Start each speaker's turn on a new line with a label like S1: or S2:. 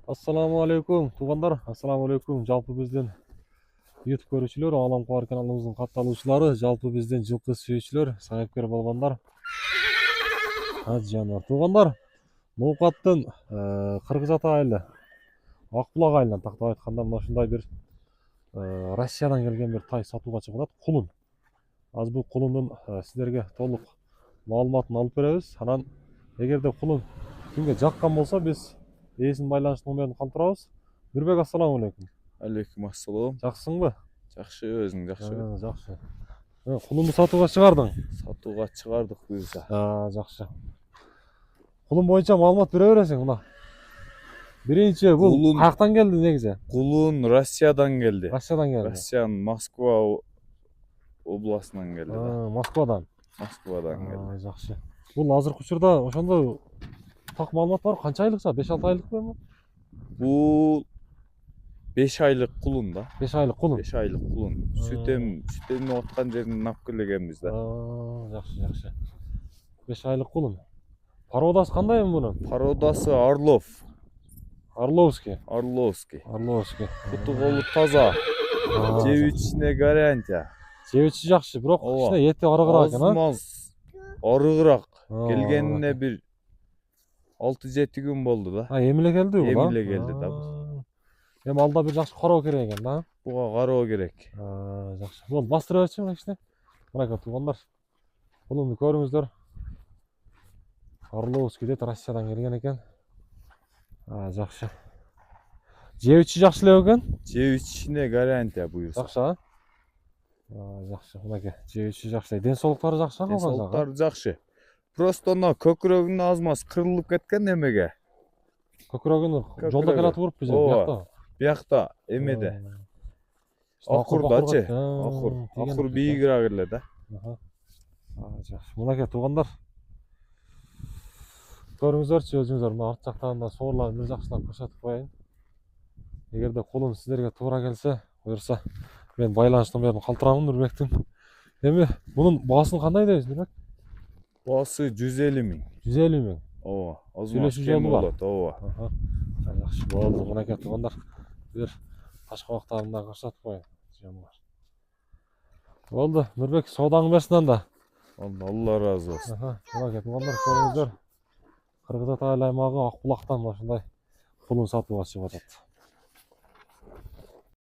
S1: Ассаламу алейкум туугандар, ассаламу алейкум. Жалпы биздин YouTube көрүүчүлөр, Алам Кубар каналыбыздын катталуучулары, жалпы биздин жылкы сүйүүчүлөр, сайыпкер болгондор, жаныбар туугандар. Ноокаттын Кыргыз Ата айылы, Ак булак айылынан тактап айтканда мына ушундай бир Россиядан келген бир тай сатууга чыгып атат. Кулун. Азыр бул кулундун сиздерге толук маалыматын алып беребиз. Анан эгерде кулун кимге жаккан болсо биз ээсинин байланыш номерин калтырабыз. Нурбек, ассаламу алейкум.
S2: Алейкум ассалам.
S1: Жакшысыңбы?
S2: Жакшы, өзүң жакшыбы?
S1: Жакшы. Кулунду сатууга чыгардың?
S2: Сатууга чыгардык буюрса.
S1: Жакшы. Кулун боюнча маалымат бере бересиң мына. Биринчи бул каяктан келди негизи?
S2: Кулун Россиядан келди.
S1: Россиядан келди.
S2: Россиянын Москва областынан келди да.
S1: Москвадан.
S2: Москвадан келди.
S1: Жакшы. Бул азыркы учурда ошондой так маалымат бар. Канча айлыкса? 5-6 айлыкпы?
S2: Бул 5 айлык кулун да.
S1: 5 айлык кулун.
S2: 5 айлык кулун. Сүт эмип аткан жерин нап келгенбиз да.
S1: Жакшы. 5 айлык кулун. Породасы кандай эми мунун?
S2: Породасы Орловский.
S1: Куту
S2: Колу таза. Жебичине гарантия.
S1: Жебичи жакшы, бирок кичине эти арыгыраак экен, а?
S2: Арыгыраак. Келгенине бир 6-7 күн болду да.
S1: Эмиле келди бул, а?
S2: Эмиле келди да.
S1: Эми алда бир жакшы кароо керек экен да.
S2: Буга кароо керек.
S1: Жакшы. Бул бастыра берчи мына кичине. Мынакей туугандар. Кулунду көрүңүздөр. Орловский дейт, Россиядан келген экен. Жакшы. Жебичи жакшы эле экен?
S2: Жебичине гарантия буюрса.
S1: Жакшы, а? Жакшы. Мынакей, жебичи жакшы. Ден соолуктары жакшы, калган жагы?
S2: Соолуктары жакшы. Просто ана көкүрөгүнүн азмасы кырылып кеткен эмеге.
S1: Көкүрөгүнү жолдо келатып уруп же биякта?
S2: Биякта, эмеде. Акурдачы. Акур бийигирээк эле да.
S1: Жакшы. Мынакей туугандар. Көрүңүздөрчү өзүңүздөр, мына арт жактарында соорларын бир жакшылап көрсөтүп коеюн. Эгерде кулун сиздерге туура келсе, буюрса мен байланыш номерин калтырамын Нурбектин. Эми мунун баасын кандай дейсиз, Нурбек?
S2: Баасы 150 000.
S1: 150 000.
S2: Ооба.
S1: Сүйлөшүү жолу бар.
S2: Ооба.
S1: Жакшы болду. Мынакей туугандар. Бир таш кабактарын да көрсөтүп коеюн. Жаныбар. Болду. Нурбек, соодаңы берсин анда.
S2: Алла разы болсун.
S1: Мынакей туугандар, көрүңүздөр. Кыргыз Ата айыл аймагы Ак булактан ушундай кулун сатууга чыгып атат.